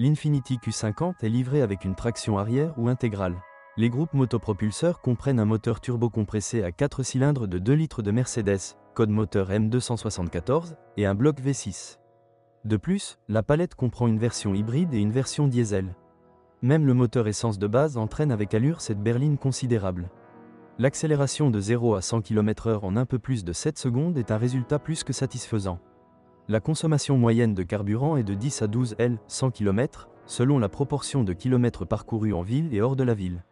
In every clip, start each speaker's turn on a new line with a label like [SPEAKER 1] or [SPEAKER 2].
[SPEAKER 1] L'Infiniti Q50 est livré avec une traction arrière ou intégrale. Les groupes motopropulseurs comprennent un moteur turbocompressé à 4 cylindres de 2 litres de Mercedes, code moteur M274, et un bloc V6. De plus, la palette comprend une version hybride et une version diesel. Même le moteur essence de base entraîne avec allure cette berline considérable. L'accélération de 0 à 100 km/h en un peu plus de 7 secondes est un résultat plus que satisfaisant. La consommation moyenne de carburant est de 10 à 12 L 100 km, selon la proportion de kilomètres parcourus en ville et hors de la ville.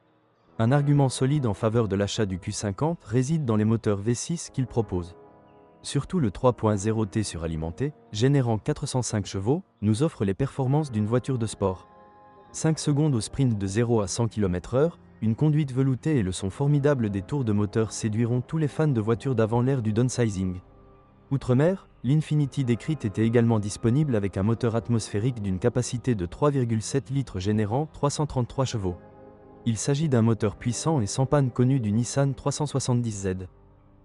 [SPEAKER 1] Un argument solide en faveur de l'achat du Q50 réside dans les moteurs V6 qu'il propose. Surtout le 3.0T suralimenté, générant 405 chevaux, nous offre les performances d'une voiture de sport. 5 secondes au sprint de 0 à 100 km/h, une conduite veloutée et le son formidable des tours de moteur séduiront tous les fans de voitures d'avant l'ère du downsizing. Outre-mer, l'Infiniti décrite était également disponible avec un moteur atmosphérique d'une capacité de 3,7 litres générant 333 chevaux. Il s'agit d'un moteur puissant et sans panne connu du Nissan 370Z.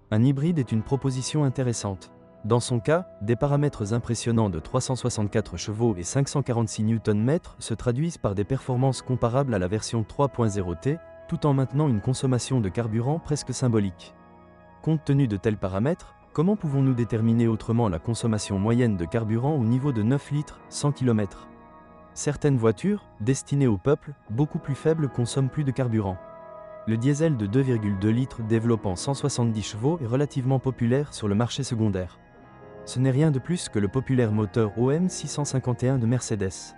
[SPEAKER 1] Un hybride est une proposition intéressante. Dans son cas, des paramètres impressionnants de 364 chevaux et 546 Nm se traduisent par des performances comparables à la version 3.0T, tout en maintenant une consommation de carburant presque symbolique. Compte tenu de tels paramètres, comment pouvons-nous déterminer autrement la consommation moyenne de carburant au niveau de 9 litres 100 km? Certaines voitures, destinées au peuple, beaucoup plus faibles consomment plus de carburant. Le diesel de 2,2 litres développant 170 chevaux est relativement populaire sur le marché secondaire. Ce n'est rien de plus que le populaire moteur OM 651 de Mercedes.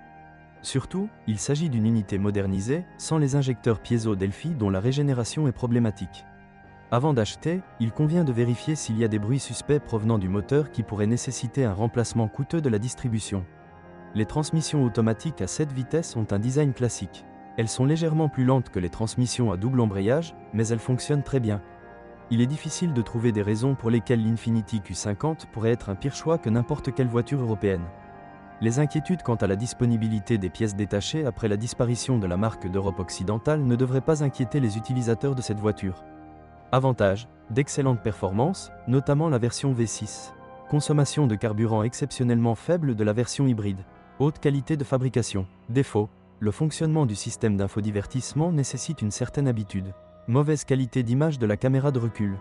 [SPEAKER 1] Surtout, il s'agit d'une unité modernisée, sans les injecteurs Piezo Delphi dont la régénération est problématique. Avant d'acheter, il convient de vérifier s'il y a des bruits suspects provenant du moteur qui pourraient nécessiter un remplacement coûteux de la distribution. Les transmissions automatiques à 7 vitesses ont un design classique. Elles sont légèrement plus lentes que les transmissions à double embrayage, mais elles fonctionnent très bien. Il est difficile de trouver des raisons pour lesquelles l'Infiniti Q50 pourrait être un pire choix que n'importe quelle voiture européenne. Les inquiétudes quant à la disponibilité des pièces détachées après la disparition de la marque d'Europe occidentale ne devraient pas inquiéter les utilisateurs de cette voiture. Avantages: d'excellentes performances, notamment la version V6. Consommation de carburant exceptionnellement faible de la version hybride. Haute qualité de fabrication. Défaut: le fonctionnement du système d'infodivertissement nécessite une certaine habitude. Mauvaise qualité d'image de la caméra de recul.